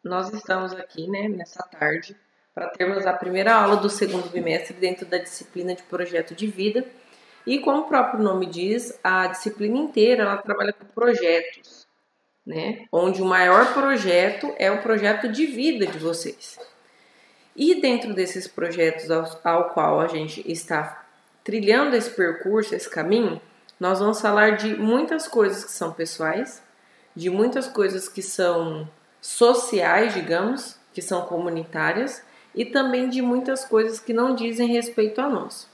Nós estamos aqui, né, nessa tarde, para termos a primeira aula do segundo bimestre dentro da disciplina de projeto de vida. E como o próprio nome diz, a disciplina inteira ela trabalha com projetos, né? Onde o maior projeto é o projeto de vida de vocês. E dentro desses projetos ao qual a gente está trilhando esse percurso, esse caminho, nós vamos falar de muitas coisas que são pessoais, de muitas coisas que são sociais, digamos, que são comunitárias, e também de muitas coisas que não dizem respeito a nós.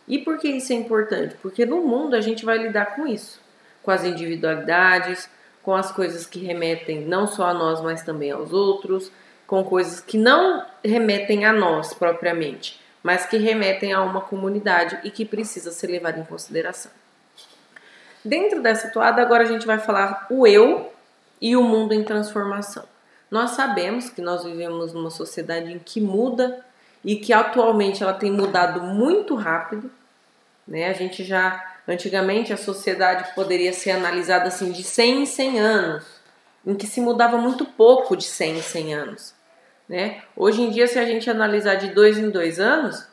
E por que isso é importante? Porque no mundo a gente vai lidar com isso, com as individualidades, com as coisas que remetem não só a nós, mas também aos outros, com coisas que não remetem a nós propriamente, mas que remetem a uma comunidade e que precisa ser levada em consideração. Dentro dessa toada, agora a gente vai falar o eu e o mundo em transformação. Nós sabemos que nós vivemos numa sociedade em que muda e que atualmente ela tem mudado muito rápido, né? A gente antigamente a sociedade poderia ser analisada assim de 100 em 100 anos, em que se mudava muito pouco de 100 em 100 anos, né? Hoje em dia, se a gente analisar de 2 em 2 anos,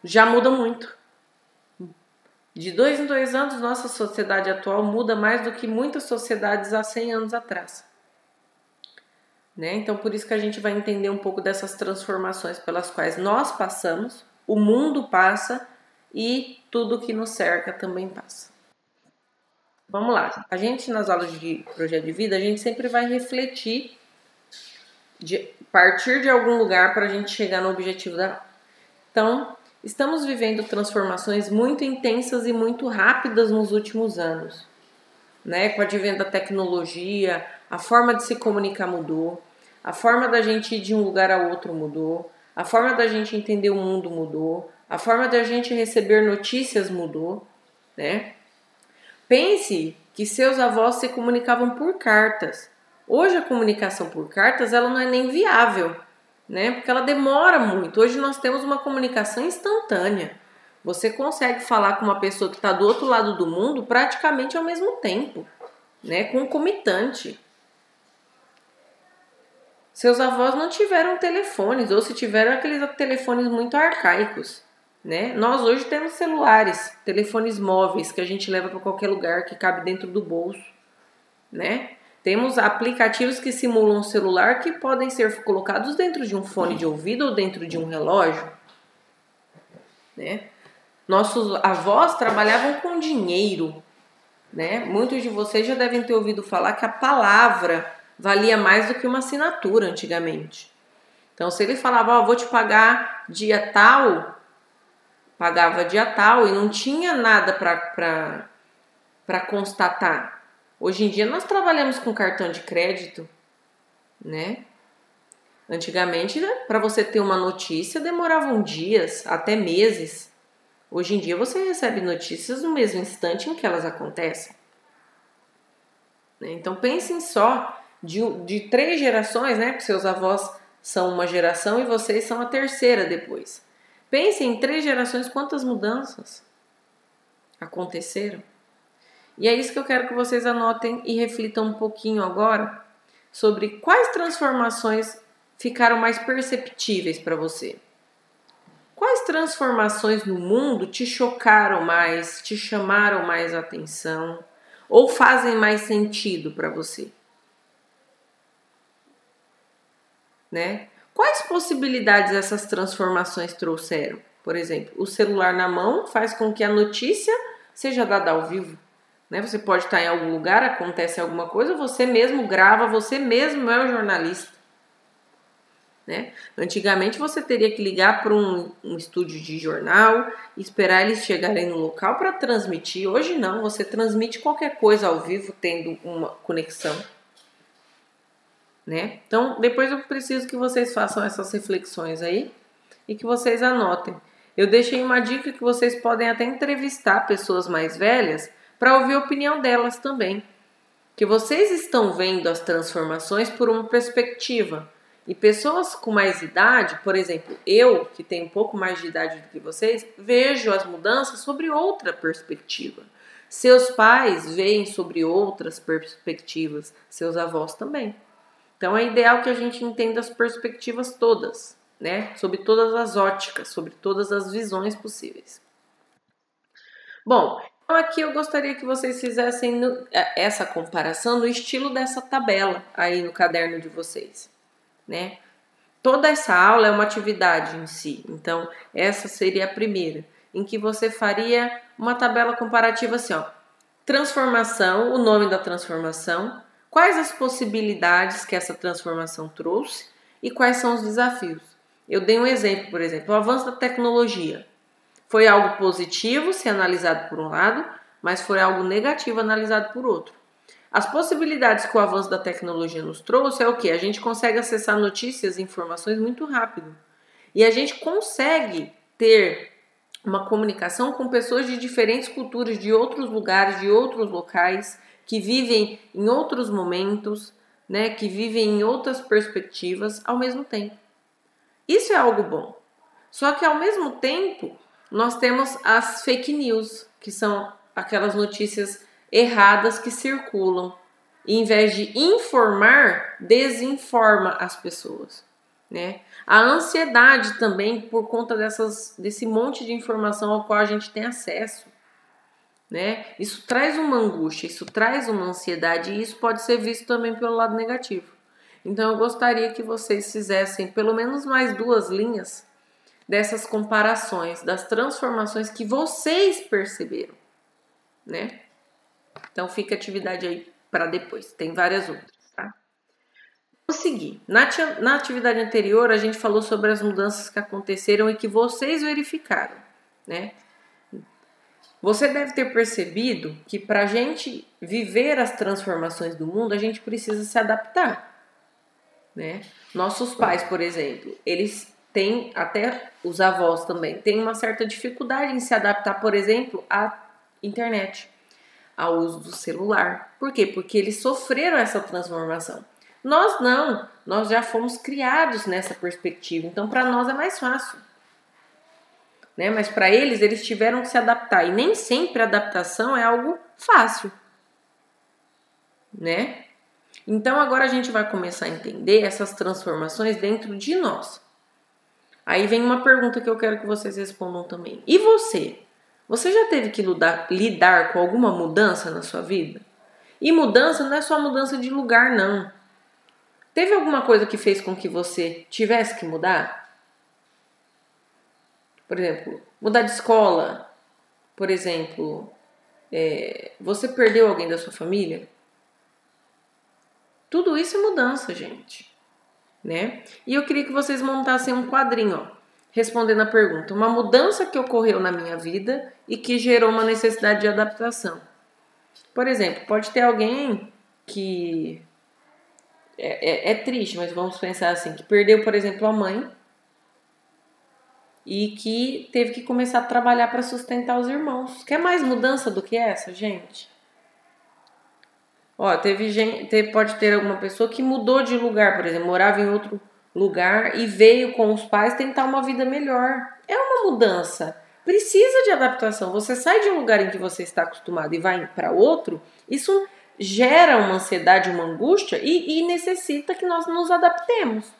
já muda muito. De 2 em 2 anos, nossa sociedade atual muda mais do que muitas sociedades há 100 anos atrás. Né? Então, por isso que a gente vai entender um pouco dessas transformações pelas quais nós passamos, o mundo passa e tudo que nos cerca também passa. Vamos lá. A gente, nas aulas de projeto de vida, a gente sempre vai refletir de partir de algum lugar para a gente chegar no objetivo da aula. Então, estamos vivendo transformações muito intensas e muito rápidas nos últimos anos. Né? Com o advento da tecnologia, a forma de se comunicar mudou, a forma da gente ir de um lugar a outro mudou, a forma da gente entender o mundo mudou, a forma da gente receber notícias mudou, né? Pense que seus avós se comunicavam por cartas. Hoje a comunicação por cartas ela não é nem viável, né? Porque ela demora muito. Hoje nós temos uma comunicação instantânea. Você consegue falar com uma pessoa que está do outro lado do mundo praticamente ao mesmo tempo, né? Concomitante. Seus avós não tiveram telefones, ou se tiveram aqueles telefones muito arcaicos, né? Nós hoje temos celulares, telefones móveis que a gente leva para qualquer lugar, que cabe dentro do bolso, né? Temos aplicativos que simulam um celular que podem ser colocados dentro de um fone de ouvido ou dentro de um relógio, né? Nossos avós trabalhavam com dinheiro, né? Muitos de vocês já devem ter ouvido falar que a palavra valia mais do que uma assinatura antigamente. Então, se ele falava, vou te pagar dia tal, pagava dia tal e não tinha nada para constatar. Hoje em dia, nós trabalhamos com cartão de crédito, né? Antigamente, para você ter uma notícia, demoravam dias, até meses. Hoje em dia você recebe notícias no mesmo instante em que elas acontecem. Então pensem só de 3 gerações, né? Porque seus avós são uma geração e vocês são a terceira depois. Pensem em 3 gerações quantas mudanças aconteceram. E é isso que eu quero que vocês anotem e reflitam um pouquinho agora sobre quais transformações ficaram mais perceptíveis para você. Quais transformações no mundo te chocaram mais, te chamaram mais atenção ou fazem mais sentido para você? Né? Quais possibilidades essas transformações trouxeram? Por exemplo, o celular na mão faz com que a notícia seja dada ao vivo. Né? Você pode estar em algum lugar, acontece alguma coisa, você mesmo grava, você mesmo é o jornalista. Né? Antigamente você teria que ligar para um estúdio de jornal, esperar eles chegarem no local para transmitir. Hoje não, você transmite qualquer coisa ao vivo tendo uma conexão. Né? Então depois eu preciso que vocês façam essas reflexões aí e que vocês anotem. Eu deixei uma dica que vocês podem até entrevistar pessoas mais velhas para ouvir a opinião delas também. Que vocês estão vendo as transformações por uma perspectiva. E pessoas com mais idade, por exemplo, eu, que tenho um pouco mais de idade do que vocês, vejo as mudanças sobre outra perspectiva. Seus pais veem sobre outras perspectivas, seus avós também. Então é ideal que a gente entenda as perspectivas todas, né? Sobre todas as óticas, sobre todas as visões possíveis. Bom, então aqui eu gostaria que vocês fizessem essa comparação no estilo dessa tabela aí no caderno de vocês, né? Toda essa aula é uma atividade em si, então essa seria a primeira, em que você faria uma tabela comparativa assim, ó. Transformação, o nome da transformação, quais as possibilidades que essa transformação trouxe e quais são os desafios. Eu dei um exemplo, por exemplo, o avanço da tecnologia. Foi algo positivo se analisado por um lado, mas foi algo negativo analisado por outro. As possibilidades que o avanço da tecnologia nos trouxe é o quê? A gente consegue acessar notícias e informações muito rápido. E a gente consegue ter uma comunicação com pessoas de diferentes culturas, de outros lugares, de outros locais, que vivem em outros momentos, né, que vivem em outras perspectivas ao mesmo tempo. Isso é algo bom. Só que ao mesmo tempo, nós temos as fake news, que são aquelas notícias erradas que circulam. E, em vez de informar, desinforma as pessoas, né? A ansiedade também por conta desse monte de informação ao qual a gente tem acesso, né? Isso traz uma angústia, isso traz uma ansiedade e isso pode ser visto também pelo lado negativo. Então eu gostaria que vocês fizessem pelo menos mais 2 linhas dessas comparações, das transformações que vocês perceberam, né? Então fica a atividade aí para depois, tem várias outras, tá? Vamos seguir. Na atividade anterior, a gente falou sobre as mudanças que aconteceram e que vocês verificaram, né? Você deve ter percebido que para a gente viver as transformações do mundo, a gente precisa se adaptar, né? Nossos pais, por exemplo, eles têm, até os avós também, têm uma certa dificuldade em se adaptar, por exemplo, à internet, ao uso do celular. Por quê? Porque eles sofreram essa transformação. Nós não, nós já fomos criados nessa perspectiva, então para nós é mais fácil, né? Mas para eles tiveram que se adaptar, e nem sempre a adaptação é algo fácil, né? Então agora a gente vai começar a entender essas transformações dentro de nós. Aí vem uma pergunta que eu quero que vocês respondam também. E você? Você já teve que lidar com alguma mudança na sua vida? E mudança não é só mudança de lugar, não. Teve alguma coisa que fez com que você tivesse que mudar? Por exemplo, mudar de escola. Por exemplo, você perdeu alguém da sua família? Tudo isso é mudança, gente, né? E eu queria que vocês montassem um quadrinho, ó, respondendo a pergunta. Uma mudança que ocorreu na minha vida e que gerou uma necessidade de adaptação. Por exemplo, pode ter alguém que é triste, mas vamos pensar assim, que perdeu, por exemplo, a mãe e que teve que começar a trabalhar para sustentar os irmãos. Quer mais mudança do que essa, gente? Ó, pode ter alguma pessoa que mudou de lugar, por exemplo, morava em outro lugar e veio com os pais tentar uma vida melhor. É uma mudança. Precisa de adaptação. Você sai de um lugar em que você está acostumado e vai para outro, isso gera uma ansiedade, uma angústia e necessita que nós nos adaptemos,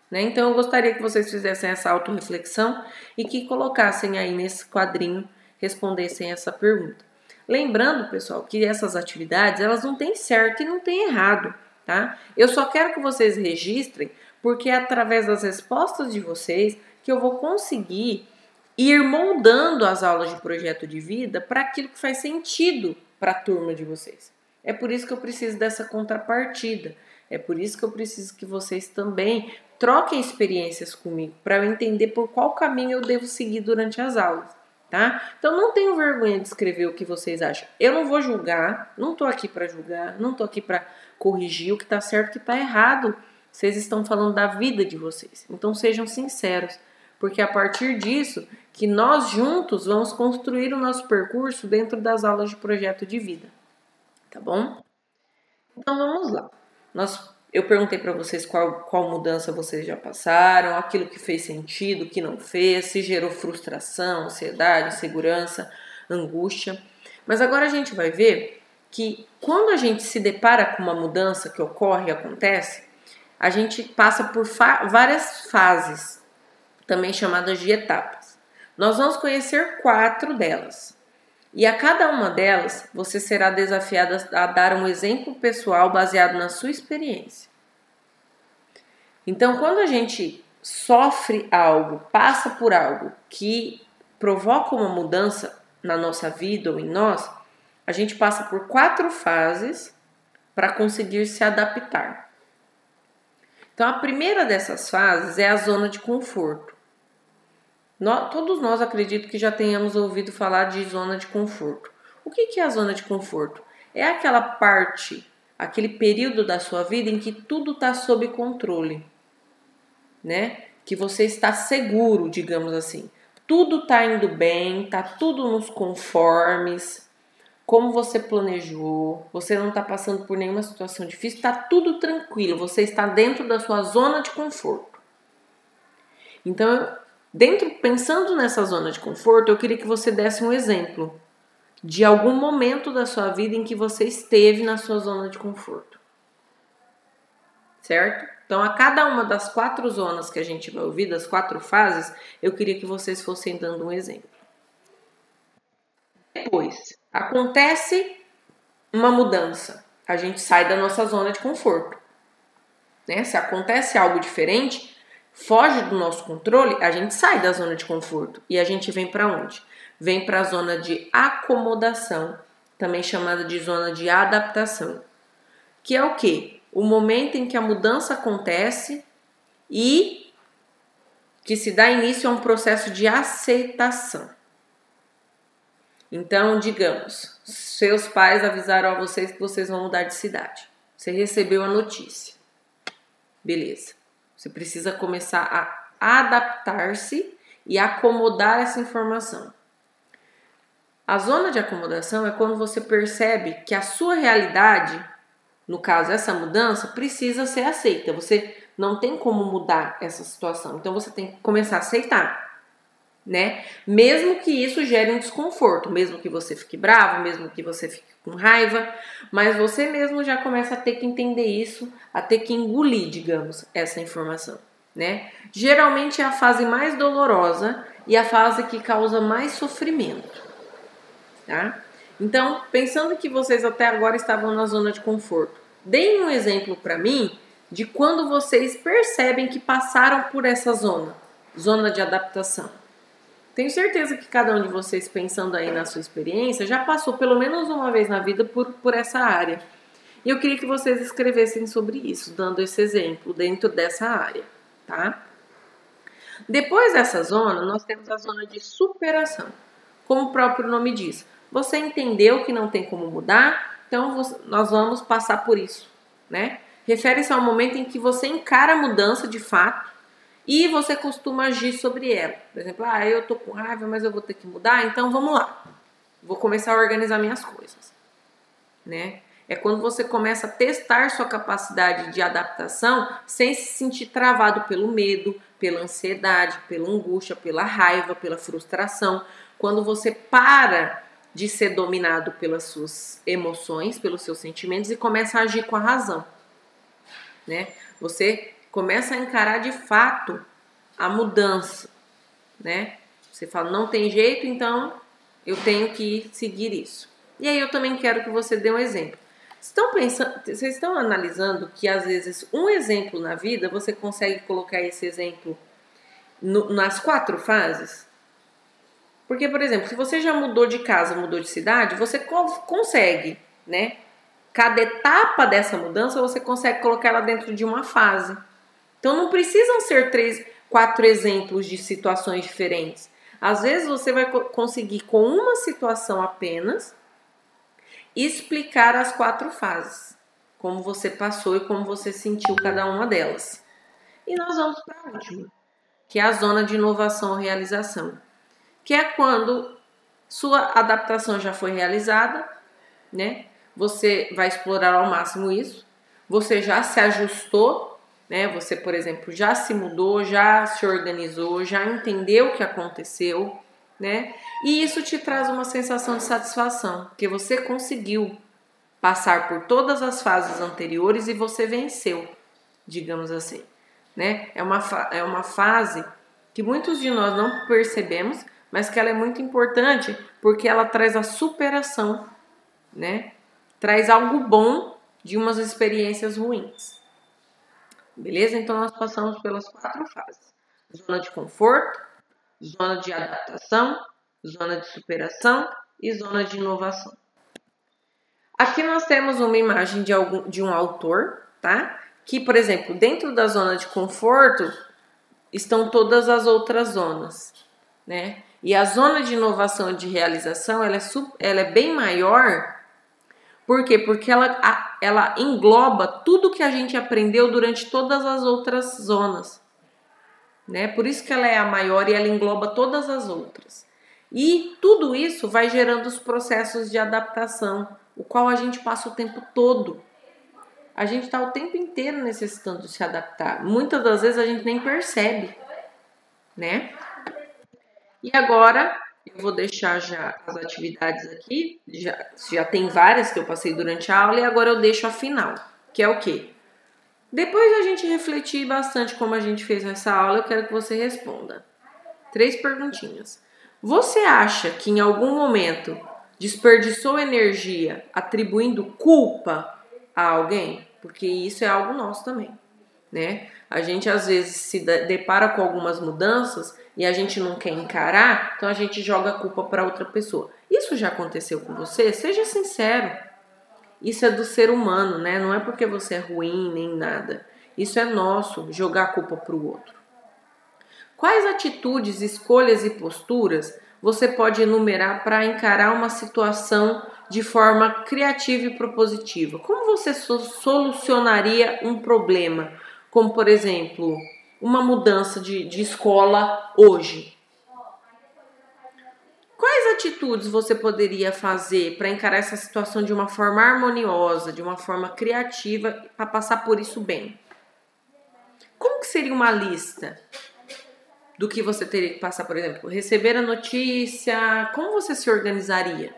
né? Então eu gostaria que vocês fizessem essa autorreflexão e que colocassem aí nesse quadrinho, respondessem essa pergunta. Lembrando, pessoal, que essas atividades, elas não têm certo e não têm errado, tá? Eu só quero que vocês registrem, porque é através das respostas de vocês que eu vou conseguir ir moldando as aulas de projeto de vida para aquilo que faz sentido para a turma de vocês. É por isso que eu preciso dessa contrapartida. É por isso que eu preciso que vocês também troquem experiências comigo, para eu entender por qual caminho eu devo seguir durante as aulas. Tá? Então não tenho vergonha de escrever o que vocês acham. Eu não vou julgar, não estou aqui para julgar, não estou aqui para corrigir o que está certo e o que está errado. Vocês estão falando da vida de vocês. Então sejam sinceros, porque a partir disso que nós juntos vamos construir o nosso percurso dentro das aulas de projeto de vida. Tá bom? Então vamos lá. Eu perguntei para vocês qual mudança vocês já passaram, aquilo que fez sentido, o que não fez, se gerou frustração, ansiedade, insegurança, angústia. Mas agora a gente vai ver que quando a gente se depara com uma mudança que ocorre e acontece, a gente passa por várias fases, também chamadas de etapas. Nós vamos conhecer 4 delas. E a cada uma delas, você será desafiado a dar um exemplo pessoal baseado na sua experiência. Então, quando a gente sofre algo, passa por algo que provoca uma mudança na nossa vida ou em nós, a gente passa por 4 fases para conseguir se adaptar. Então, a primeira dessas fases é a zona de conforto. Todos nós acredito que já tenhamos ouvido falar de zona de conforto. O que é a zona de conforto? É aquela parte, aquele período da sua vida em que tudo está sob controle, né? Que você está seguro, digamos assim. Tudo está indo bem, está tudo nos conformes, como você planejou, você não está passando por nenhuma situação difícil, está tudo tranquilo, você está dentro da sua zona de conforto. Então, pensando nessa zona de conforto, eu queria que você desse um exemplo de algum momento da sua vida em que você esteve na sua zona de conforto. Certo? Então, a cada uma das 4 zonas que a gente vai ouvir, das 4 fases, eu queria que vocês fossem dando um exemplo. Depois, acontece uma mudança. A gente sai da nossa zona de conforto. Né? Se acontece algo diferente, foge do nosso controle, a gente sai da zona de conforto. E a gente vem para onde? Vem para a zona de acomodação, também chamada de zona de adaptação. Que é o quê? O momento em que a mudança acontece e que se dá início a um processo de aceitação. Então, digamos, seus pais avisaram a vocês que vocês vão mudar de cidade. Você recebeu a notícia. Beleza. Você precisa começar a adaptar-se e acomodar essa informação. A zona de acomodação é quando você percebe que a sua realidade, no caso essa mudança, precisa ser aceita. Você não tem como mudar essa situação. Então você tem que começar a aceitar, né? Mesmo que isso gere um desconforto, mesmo que você fique bravo, mesmo que você fique com raiva, mas você mesmo já começa a ter que entender isso, a ter que engolir, digamos, essa informação, né? Geralmente é a fase mais dolorosa e a fase que causa mais sofrimento, tá? Então, pensando que vocês até agora estavam na zona de conforto, deem um exemplo para mim de quando vocês percebem que passaram por essa zona de adaptação. Tenho certeza que cada um de vocês, pensando aí na sua experiência, já passou pelo menos uma vez na vida por essa área. E eu queria que vocês escrevessem sobre isso, dando esse exemplo dentro dessa área, tá? Depois dessa zona, nós temos a zona de superação. Como o próprio nome diz, você entendeu que não tem como mudar, então nós vamos passar por isso, né? Refere-se ao momento em que você encara a mudança de fato e você costuma agir sobre ela. Por exemplo, eu tô com raiva, mas eu vou ter que mudar, então vamos lá. Vou começar a organizar minhas coisas, né? É quando você começa a testar sua capacidade de adaptação sem se sentir travado pelo medo, pela ansiedade, pela angústia, pela raiva, pela frustração. Quando você para de ser dominado pelas suas emoções, pelos seus sentimentos e começa a agir com a razão, né? Você começa a encarar de fato a mudança, né? Você fala, não tem jeito, então eu tenho que seguir isso. E aí eu também quero que você dê um exemplo. Vocês estão analisando que às vezes um exemplo na vida, você consegue colocar esse exemplo nas 4 fases? Porque, por exemplo, se você já mudou de casa, mudou de cidade, você consegue, né? Cada etapa dessa mudança, você consegue colocar ela dentro de uma fase. Então, não precisam ser 3, 4 exemplos de situações diferentes. Às vezes, você vai conseguir, com uma situação apenas, explicar as 4 fases. Como você passou e como você sentiu cada uma delas. E nós vamos para a última, que é a zona de inovação e realização. Que é quando sua adaptação já foi realizada, né? Você vai explorar ao máximo isso. Você já se ajustou, né? Você, por exemplo, já se mudou, já se organizou, já entendeu o que aconteceu, né? E isso te traz uma sensação de satisfação, porque você conseguiu, passar por todas as fases anteriores e você venceu, digamos assim, né? É uma fase que muitos de nós não percebemos, mas que ela é muito importante porque ela traz a superação, né? Traz algo bom de umas experiências ruins. Beleza? Então nós passamos pelas 4 fases: zona de conforto, zona de adaptação, zona de superação e zona de inovação. Aqui nós temos uma imagem de um autor, tá? Que, por exemplo, dentro da zona de conforto estão todas as outras zonas, né? E a zona de inovação e de realização, ela é bem maior. Por quê? Porque ela engloba tudo que a gente aprendeu durante todas as outras zonas, né? Por isso que ela é a maior e ela engloba todas as outras. E tudo isso vai gerando os processos de adaptação, o qual a gente passa o tempo todo. A gente está o tempo inteiro necessitando se adaptar. Muitas das vezes a gente nem percebe, né? E agora eu vou deixar já as atividades aqui. Já tem várias que eu passei durante a aula e agora eu deixo a final, que é o quê? Depois da gente refletir bastante como a gente fez nessa aula, eu quero que você responda 3 perguntinhas. Você acha que em algum momento desperdiçou energia atribuindo culpa a alguém? Porque isso é algo nosso também, né? A gente às vezes se depara com algumas mudanças e a gente não quer encarar, então a gente joga a culpa para outra pessoa. Isso já aconteceu com você? Seja sincero. Isso é do ser humano, né? Não é porque você é ruim nem nada. Isso é nosso, jogar a culpa para o outro. Quais atitudes, escolhas e posturas você pode enumerar para encarar uma situação de forma criativa e propositiva? Como você solucionaria um problema? Como, por exemplo, uma mudança de escola hoje. Quais atitudes você poderia fazer para encarar essa situação de uma forma harmoniosa, de uma forma criativa, para passar por isso bem? Como que seria uma lista do que você teria que passar, por exemplo, receber a notícia, como você se organizaria?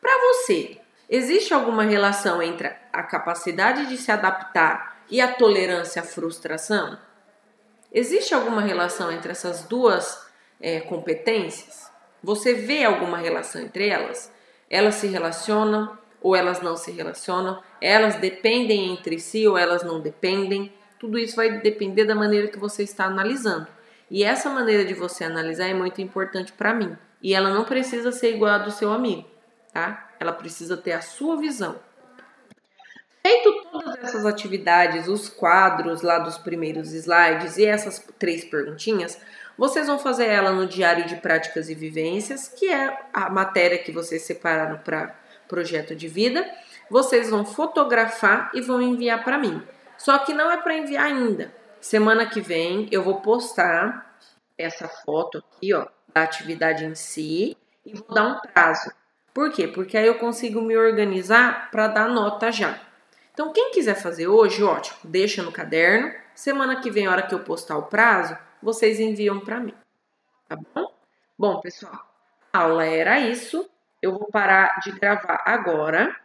Para você, existe alguma relação entre a capacidade de se adaptar e a tolerância à frustração? Existe alguma relação entre essas duas competências? Você vê alguma relação entre elas? Elas se relacionam ou elas não se relacionam? Elas dependem entre si ou elas não dependem? Tudo isso vai depender da maneira que você está analisando. E essa maneira de você analisar é muito importante para mim. E ela não precisa ser igual a do seu amigo, tá? Ela precisa ter a sua visão. Feito todas essas atividades, os quadros lá dos primeiros slides e essas 3 perguntinhas, vocês vão fazer ela no diário de práticas e vivências, que é a matéria que vocês separaram para projeto de vida. Vocês vão fotografar e vão enviar para mim. Só que não é para enviar ainda. Semana que vem eu vou postar essa foto aqui, ó, da atividade em si e vou dar um prazo. Por quê? Porque aí eu consigo me organizar para dar nota já. Então, quem quiser fazer hoje, ótimo, deixa no caderno. Semana que vem, a hora que eu postar o prazo, vocês enviam para mim, tá bom? Bom, pessoal, a aula era isso. Eu vou parar de gravar agora.